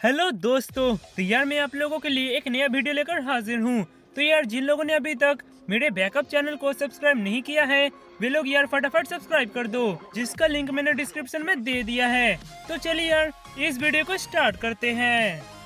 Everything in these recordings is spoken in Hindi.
हेलो दोस्तों, तो यार मैं आप लोगों के लिए एक नया वीडियो लेकर हाजिर हूँ। तो यार जिन लोगों ने अभी तक मेरे बैकअप चैनल को सब्सक्राइब नहीं किया है वे लोग यार फटाफट सब्सक्राइब कर दो, जिसका लिंक मैंने डिस्क्रिप्शन में दे दिया है। तो चलिए यार इस वीडियो को स्टार्ट करते हैं।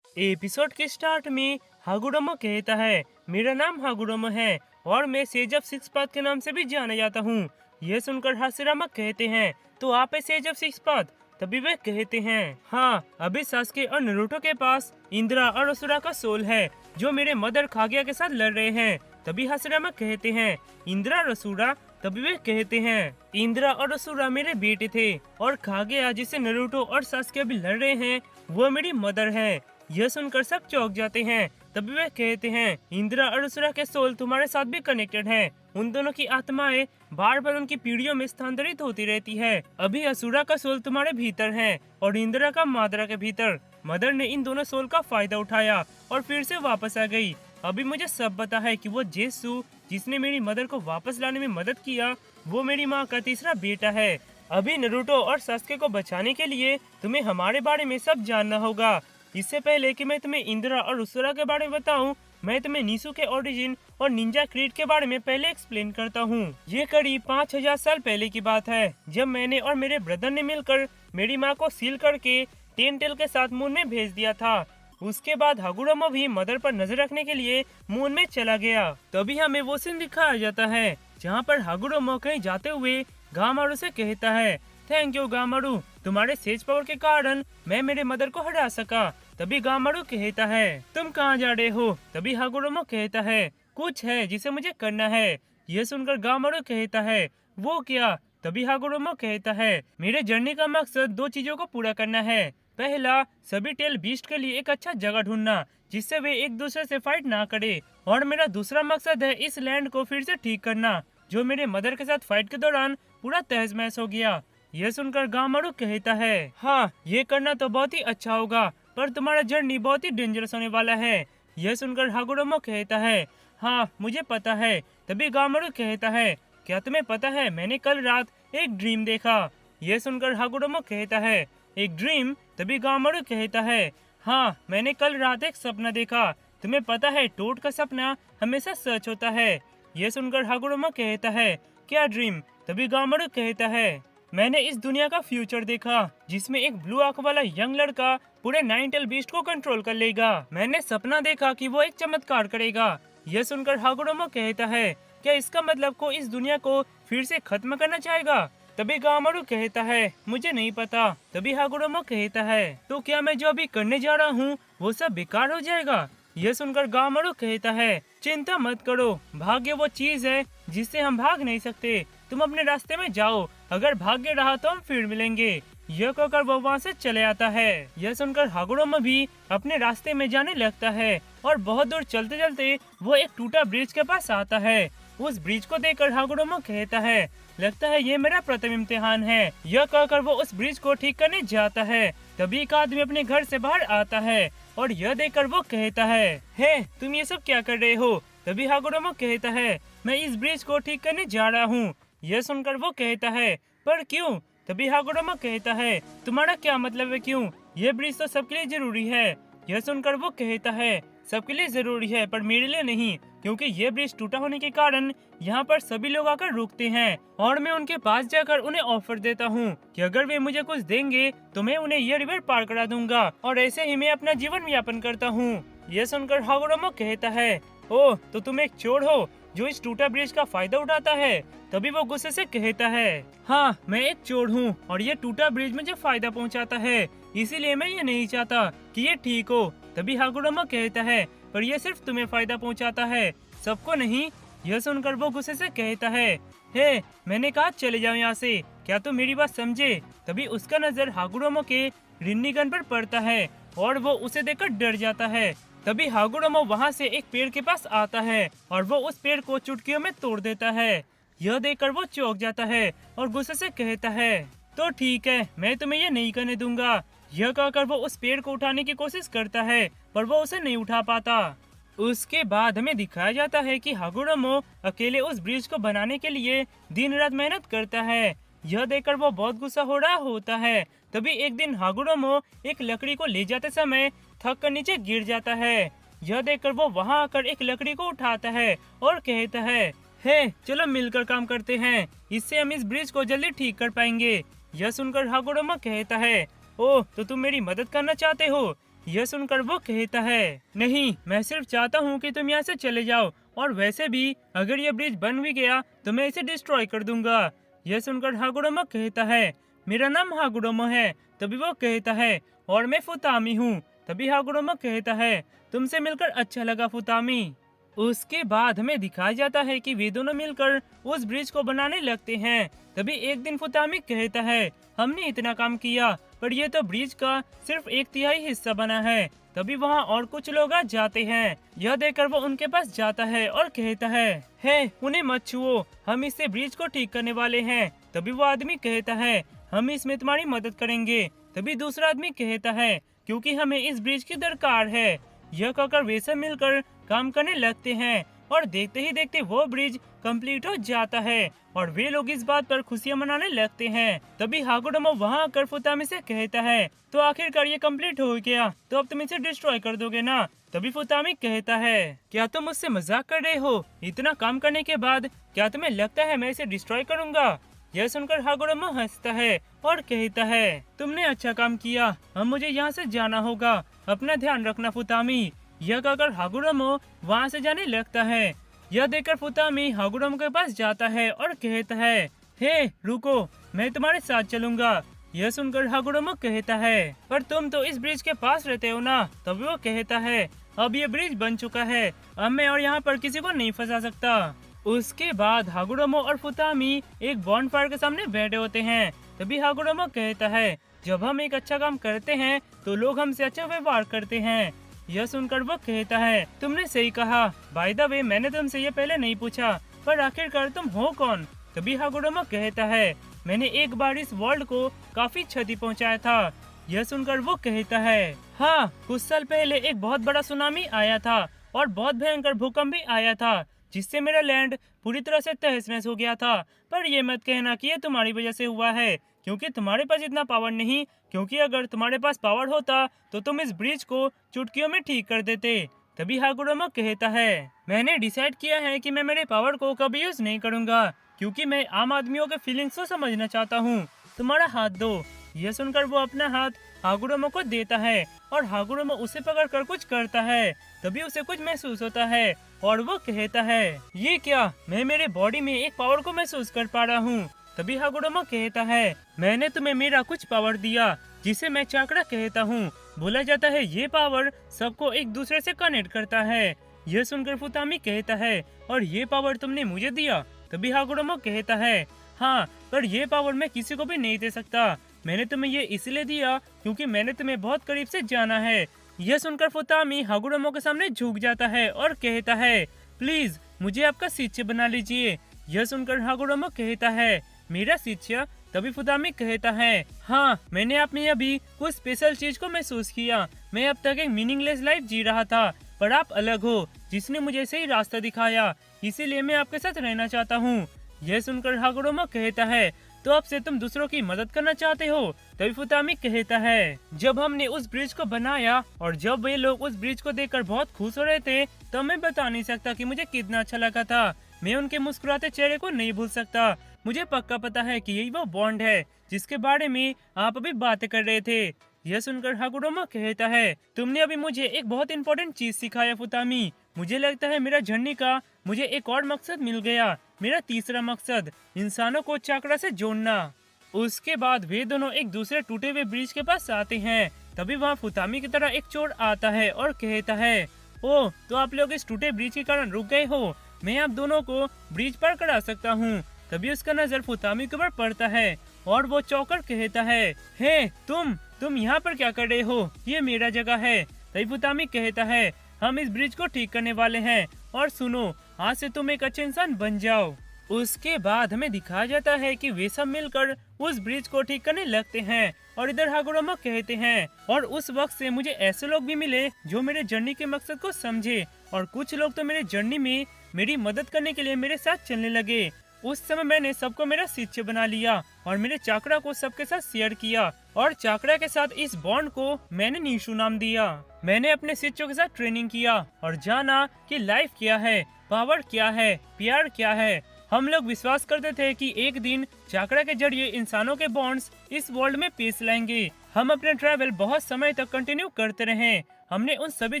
एपिसोड के स्टार्ट में हागुडोमो कहता है, मेरा नाम हागुडोमो है और मैं सेज ऑफ सिक्स पाथ के नाम से भी जाना जाता हूँ। यह सुनकर हाशिरामा कहते हैं, तो आप है सेज ऑफ सिक्स पाथ? तभी वे कहते हैं, हाँ, अभी सास्के और नारुतो के पास इंद्रा और असुरा का सोल है जो मेरे मदर कागुया के साथ लड़ रहे हैं। तभी हाशिरामा कहते हैं, इंद्रा और असुरा? तभी वे कहते हैं, इंद्रा और असुरा मेरे बेटे थे और कागुया जिससे नारुतो और सास्के अभी लड़ रहे हैं वो मेरी मदर है। यह सुनकर सब चौंक जाते हैं। तभी वे कहते हैं, इंद्रा और असुरा के सोल तुम्हारे साथ भी कनेक्टेड हैं। उन दोनों की आत्माएं बार बार उनकी पीढ़ियों में स्थानांतरित होती रहती है। अभी असुरा का सोल तुम्हारे भीतर है और इंद्रा का मादरा के भीतर। मदर ने इन दोनों सोल का फायदा उठाया और फिर से वापस आ गई। अभी मुझे सब पता है कि वो जेसु जिसने मेरी मदर को वापस लाने में मदद किया वो मेरी माँ का तीसरा बेटा है। अभी नारुतो और सास्के को बचाने के लिए तुम्हें हमारे बारे में सब जानना होगा। इससे पहले कि मैं तुम्हें इंद्रा और असुरा के बारे में बताऊं, मैं तुम्हें नीसू के ओरिजिन और निंजा क्रीड के बारे में पहले एक्सप्लेन करता हूं। ये करीब 5000 साल पहले की बात है, जब मैंने और मेरे ब्रदर ने मिलकर मेरी माँ को सील करके टेन टेल के साथ मून में भेज दिया था। उसके बाद हागुडोमो भी मदर पर नजर रखने के लिए मून में चला गया। तभी हमें वो सीन दिखाया जाता है जहाँ पर हागुडोमो कहीं जाते हुए गामारू से कहता है, थैंक यू गामारू, तुम्हारे सेज पावर के कारण मैं मेरे मदर को हरा सका। तभी गामारू कहता है, तुम कहाँ जा रहे हो? तभी हागुडोमो कहता है, कुछ है जिसे मुझे करना है। यह सुनकर गामारू कहता है, वो क्या? तभी हागुडोमो कहता है, मेरे जर्नी का मकसद दो चीजों को पूरा करना है। पहला, सभी टेल बीस्ट के लिए एक अच्छा जगह ढूंढना जिससे वे एक दूसरे से फाइट ना करे, और मेरा दूसरा मकसद है इस लैंड को फिर से ठीक करना जो मेरे मदर के साथ फाइट के दौरान पूरा तहस महस हो गया। यह सुनकर गामारू कहता है, हाँ, ये करना तो बहुत ही अच्छा होगा, पर तुम्हारा जर्नी बहुत ही डेंजरस होने वाला है। यह सुनकर हागुडोमो कहता है, हाँ, मुझे पता है। तभी गामारू कहता है, क्या तुम्हें पता है मैंने कल रात एक ड्रीम देखा? यह सुनकर हागुडोमो कहता है, एक ड्रीम? तभी गामारू कहता है, हाँ, मैंने कल रात एक सपना देखा। तुम्हें पता है टोड का सपना हमेशा सच होता है। यह सुनकर हागुडोमो कहता है, क्या ड्रीम? तभी गामारू कहता है, मैंने इस दुनिया का फ्यूचर देखा जिसमें एक ब्लू आंख वाला यंग लड़का पूरे नाइन टेल बीस्ट को कंट्रोल कर लेगा। मैंने सपना देखा कि वो एक चमत्कार करेगा। यह सुनकर हागुडोमो कहता है, क्या इसका मतलब को इस दुनिया को फिर से खत्म करना चाहेगा? तभी गामारू कहता है, मुझे नहीं पता। तभी हागुडोमो कहता है, तो क्या मैं जो अभी करने जा रहा हूँ वो सब बेकार हो जाएगा? यह सुनकर गामारू कहता है, चिंता मत करो, भाग्य वो चीज है जिससे हम भाग नहीं सकते। तुम अपने रास्ते में जाओ, अगर भाग्य रहा तो हम फिर मिलेंगे। यह कहकर वो वहाँ से चले आता है। यह सुनकर हागुडोमो भी अपने रास्ते में जाने लगता है और बहुत दूर चलते चलते वो एक टूटा ब्रिज के पास आता है। उस ब्रिज को देखकर हागुडोमो कहता है, लगता है ये मेरा प्रथम इम्तिहान है। यह कहकर वो उस ब्रिज को ठीक करने जाता है। तभी एक आदमी अपने घर से बाहर आता है और यह देखकर वो कहता है, हे, तुम ये सब क्या कर रहे हो? तभी हागुडोमो कहता है, मैं इस ब्रिज को ठीक करने जा रहा हूँ। यह सुनकर वो कहता है, पर क्यों? तभी हागुडोमो कहता है, तुम्हारा क्या मतलब है क्यों? यह ब्रिज तो सबके लिए जरूरी है। यह सुनकर वो कहता है, सबके लिए जरूरी है पर मेरे लिए नहीं, क्योंकि यह ब्रिज टूटा होने के कारण यहाँ पर सभी लोग आकर रुकते हैं और मैं उनके पास जाकर उन्हें ऑफर देता हूँ कि अगर वे मुझे कुछ देंगे तो मैं उन्हें यह रिवर पार करा दूंगा, और ऐसे ही मैं अपना जीवन यापन करता हूँ। यह सुनकर हागुडोमो कहता है, ओह, तो तुम एक चोर हो जो इस टूटा ब्रिज का फायदा उठाता है? तभी वो गुस्से से कहता है, हाँ, मैं एक चोर हूँ और ये टूटा ब्रिज मुझे फायदा पहुँचाता है, इसीलिए मैं ये नहीं चाहता कि ये ठीक हो। तभी हागुडोमो कहता है, पर यह सिर्फ तुम्हें फायदा पहुँचाता है, सबको नहीं। यह सुनकर वो गुस्से से कहता है, हे, मैंने कहा चले जाओ यहाँ से, क्या तुम मेरी बात समझे? तभी उसका नजर हागुडोमो के रिन्निगन पर पड़ता है और वो उसे देखकर डर जाता है। तभी हागुडोमो वहाँ से एक पेड़ के पास आता है और वो उस पेड़ को चुटकियों में तोड़ देता है। यह देखकर वो चौंक जाता है और गुस्से से कहता है, तो ठीक है, मैं तुम्हें ये नहीं करने दूंगा। यह कहकर वो उस पेड़ को उठाने की कोशिश करता है, पर वो उसे नहीं उठा पाता। उसके बाद हमें दिखाया जाता है कि हागुडोमो अकेले उस ब्रिज को बनाने के लिए दिन रात मेहनत करता है। यह देखकर वो बहुत गुस्सा हो रहा होता है। तभी एक दिन हागुडोमो एक लकड़ी को ले जाते समय थक कर नीचे गिर जाता है। यह देखकर वो वहां आकर एक लकड़ी को उठाता है और कहता है, हे चलो मिलकर काम करते हैं, इससे हम इस ब्रिज को जल्दी ठीक कर पाएंगे। यह सुनकर हागुडोमो कहता है, ओह तो तुम मेरी मदद करना चाहते हो। यह सुनकर वो कहता है, नहीं, मैं सिर्फ चाहता हूँ कि तुम यहाँ से चले जाओ, और वैसे भी अगर यह ब्रिज बन भी गया तो मैं इसे डिस्ट्रॉय कर दूंगा। यह सुनकर हागुडोमो कहता है, मेरा नाम हागुडोमो है। तभी वो कहता है, और मैं फुतामी हूँ। तभी हागुडोमो कहता है, तुमसे मिलकर अच्छा लगा फुतामी। उसके बाद हमें दिखाया जाता है कि वे दोनों मिलकर उस ब्रिज को बनाने लगते हैं। तभी एक दिन फुतामी कहता है, हमने इतना काम किया पर यह तो ब्रिज का सिर्फ 1/3 हिस्सा बना है। तभी वहाँ और कुछ लोग आ जाते हैं। यह देखकर वो उनके पास जाता है और कहता है, हे उन्हें मत छुओ, हम इससे ब्रिज को ठीक करने वाले हैं। तभी वो आदमी कहता है, हम इसमें तुम्हारी मदद करेंगे। तभी दूसरा आदमी कहता है, क्योंकि हमें इस ब्रिज की दरकार है। यह कहकर वे सब मिलकर काम करने लगते हैं और देखते ही देखते वो ब्रिज कंप्लीट हो जाता है और वे लोग इस बात पर खुशियां मनाने लगते हैं। तभी हागुडोमो वहां आकर फुतामी से कहता है, तो आखिरकार ये कंप्लीट हो गया, तो अब तुम इसे डिस्ट्रॉय कर दोगे ना। तभी फुतामी कहता है, क्या तुम मुझसे मजाक कर रहे हो? इतना काम करने के बाद क्या तुम्हें लगता है मैं इसे डिस्ट्रॉय करूंगा? यह सुनकर हागुडोमो हंसता है और कहता है, तुमने अच्छा काम किया, अब मुझे यहाँ से जाना होगा, अपना ध्यान रखना फुतामी। यह कहकर हागुडोमो वहाँ से जाने लगता है। यह देखकर फुतामी हागुडोमो के पास जाता है और कहता है, हे रुको, मैं तुम्हारे साथ चलूंगा। यह सुनकर हागुडोमो कहता है, पर तुम तो इस ब्रिज के पास रहते हो ना। तभी वो कहता है, अब ये ब्रिज बन चुका है, अब मैं और यहाँ पर किसी को नहीं फंसा सकता। उसके बाद हागुडोमो और फुतामी एक बॉनफायर के सामने बैठे होते हैं। तभी हागुडोमो कहता है, जब हम एक अच्छा काम करते हैं तो लोग हमसे अच्छा व्यवहार करते हैं। यह सुनकर वो कहता है, तुमने सही कहा। बाय द वे, मैंने तुमसे ये पहले नहीं पूछा, पर आखिरकार तुम हो कौन? तभी हागुडोमो कहता है, मैंने एक बार इस वर्ल्ड को काफी क्षति पहुंचाया था। यह सुनकर वो कहता है, हाँ, कुछ साल पहले एक बहुत बड़ा सुनामी आया था और बहुत भयंकर भूकंप भी आया था, जिससे मेरा लैंड पूरी तरह से तहस नहस हो गया था। पर ये मत कहना कि ये तुम्हारी वजह से हुआ है, क्योंकि तुम्हारे पास इतना पावर नहीं। क्योंकि अगर तुम्हारे पास पावर होता तो तुम इस ब्रिज को चुटकियों में ठीक कर देते। तभी हागुडोमो कहता है, मैंने डिसाइड किया है कि मैं मेरे पावर को कभी यूज नहीं करूंगा, क्योंकि मैं आम आदमियों के फीलिंग्स को समझना चाहता हूँ। तुम्हारा हाथ दो। यह सुनकर वो अपना हाथ हागुडोमो को देता है और हागुडोमो उसे पकड़कर कुछ करता है। तभी उसे कुछ महसूस होता है और वो कहता है, ये क्या? मैं मेरे बॉडी में एक पावर को महसूस कर पा रहा हूँ। तभी हागुडोमो कहता है, मैंने तुम्हें मेरा कुछ पावर दिया, जिसे मैं चाकरा कहता हूँ। बोला जाता है ये पावर सबको एक दूसरे से कनेक्ट करता है। यह सुनकर फुतामी कहता है, और ये पावर तुमने मुझे दिया? तभी हागुडोमो कहता है, हाँ, पर ये पावर मैं किसी को भी नहीं दे सकता। मैंने तुम्हें ये इसलिए दिया क्योंकि मैंने तुम्हें बहुत करीब से जाना है। यह सुनकर फुतामी हागुडोमो के सामने झुक जाता है और कहता है, प्लीज मुझे आपका शिष्य बना लीजिए। यह सुनकर हागुडोमो कहता है, मेरा शिष्य? तभी फुतामी कहता है, हाँ, मैंने आप में अभी कुछ स्पेशल चीज को महसूस किया। मैं अब तक एक मीनिंगलेस लाइफ जी रहा था, पर आप अलग हो, जिसने मुझे सही रास्ता दिखाया, इसीलिए मैं आपके साथ रहना चाहता हूँ। यह सुनकर हागुडोमो कहता है, तो अब से तुम दूसरों की मदद करना चाहते हो? तभी फुतामी कहता है, जब हमने उस ब्रिज को बनाया और जब वे लोग उस ब्रिज को देखकर बहुत खुश हो रहे थे, तब मैं बता नहीं सकता कि मुझे कितना अच्छा लगा था। मैं उनके मुस्कुराते चेहरे को नहीं भूल सकता। मुझे पक्का पता है कि यही वो बॉन्ड है जिसके बारे में आप अभी बातें कर रहे थे। यह सुनकर हागुडोमो कहता है, तुमने अभी मुझे एक बहुत इंपॉर्टेंट चीज सिखाया फुतामी। मुझे लगता है मेरा जर्नी का मुझे एक और मकसद मिल गया। मेरा तीसरा मकसद इंसानों को चाकरा से जोड़ना। उसके बाद वे दोनों एक दूसरे टूटे हुए ब्रिज के पास आते हैं। तभी वहाँ फुतामी की तरह एक चोर आता है और कहता है, ओह, तो आप लोग इस टूटे ब्रिज के कारण रुक गए हो? मैं आप दोनों को ब्रिज पर करा सकता हूँ। तभी उसका नजर फुतामी के ऊपर पड़ता है और वो चौंकर कहता है, हे तुम यहाँ पर क्या कर रहे हो? ये मेरा जगह है। तभी फुतामी कहता है, हम इस ब्रिज को ठीक करने वाले हैं, और सुनो, आज से तुम एक अच्छे इंसान बन जाओ। उसके बाद हमें दिखाया जाता है कि वे सब मिलकर उस ब्रिज को ठीक करने लगते हैं और इधर हागुरामा कहते हैं। और उस वक्त से मुझे ऐसे लोग भी मिले जो मेरे जर्नी के मकसद को समझे, और कुछ लोग तो मेरे जर्नी में मेरी मदद करने के लिए मेरे साथ चलने लगे। उस समय मैंने सबको मेरा शिष्य बना लिया और मेरे चाकरा को सबके साथ शेयर किया, और चाकरा के साथ इस बॉन्ड को मैंने नीशु नाम दिया। मैंने अपने शिष्यों के साथ ट्रेनिंग किया और जाना कि लाइफ क्या है, पावर क्या है, प्यार क्या है। हम लोग विश्वास करते थे कि एक दिन चाकरा के जरिए इंसानों के बॉन्ड्स इस वर्ल्ड में पेश लाएंगे। हम अपने ट्रैवल बहुत समय तक कंटिन्यू करते रहे। हमने उन सभी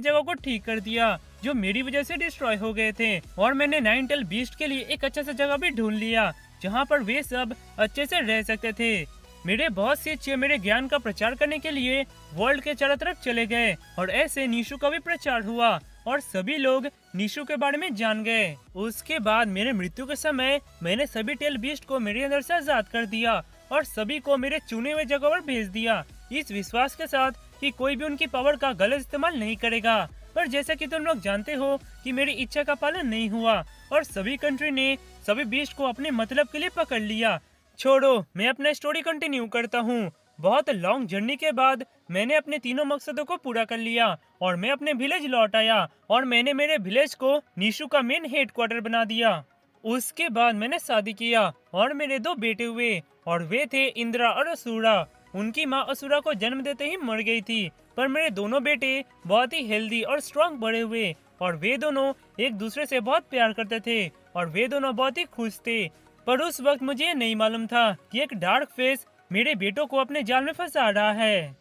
जगहों को ठीक कर दिया जो मेरी वजह से डिस्ट्रॉय हो गए थे, और मैंने नाइन टेल बीस्ट के लिए एक अच्छा सा जगह भी ढूंढ लिया जहाँ पर वे सब अच्छे से रह सकते थे। मेरे बहुत से शिष्य मेरे ज्ञान का प्रचार करने के लिए वर्ल्ड के चारों तरफ चले गए, और ऐसे नीशु का भी प्रचार हुआ और सभी लोग नीशु के बारे में जान गए। उसके बाद मेरे मृत्यु के समय मैंने सभी टेल बीस्ट को मेरे अंदर से आजाद कर दिया और सभी को मेरे चुने हुए जगह पर भेज दिया, इस विश्वास के साथ कि कोई भी उनकी पावर का गलत इस्तेमाल नहीं करेगा। पर जैसा कि तुम लोग जानते हो कि मेरी इच्छा का पालन नहीं हुआ और सभी कंट्री ने सभी बीस्ट को अपने मतलब के लिए पकड़ लिया। छोड़ो, मैं अपना स्टोरी कंटिन्यू करता हूँ। बहुत लॉन्ग जर्नी के बाद मैंने अपने तीनों मकसदों को पूरा कर लिया और मैं अपने विलेज लौट आया, और मैंने मेरे विलेज को नीशु का मेन हेडक्वार्टर बना दिया। उसके बाद मैंने शादी किया और मेरे दो बेटे हुए, और वे थे इंद्रा और असुरा। उनकी माँ असुरा को जन्म देते ही मर गई थी, पर मेरे दोनों बेटे बहुत ही हेल्दी और स्ट्रॉन्ग बड़े हुए, और वे दोनों एक दूसरे से बहुत प्यार करते थे और वे दोनों बहुत ही खुश थे। पर उस वक्त मुझे ये नहीं मालूम था कि एक डार्क फेस मेरे बेटों को अपने जाल में फंसा रहा है।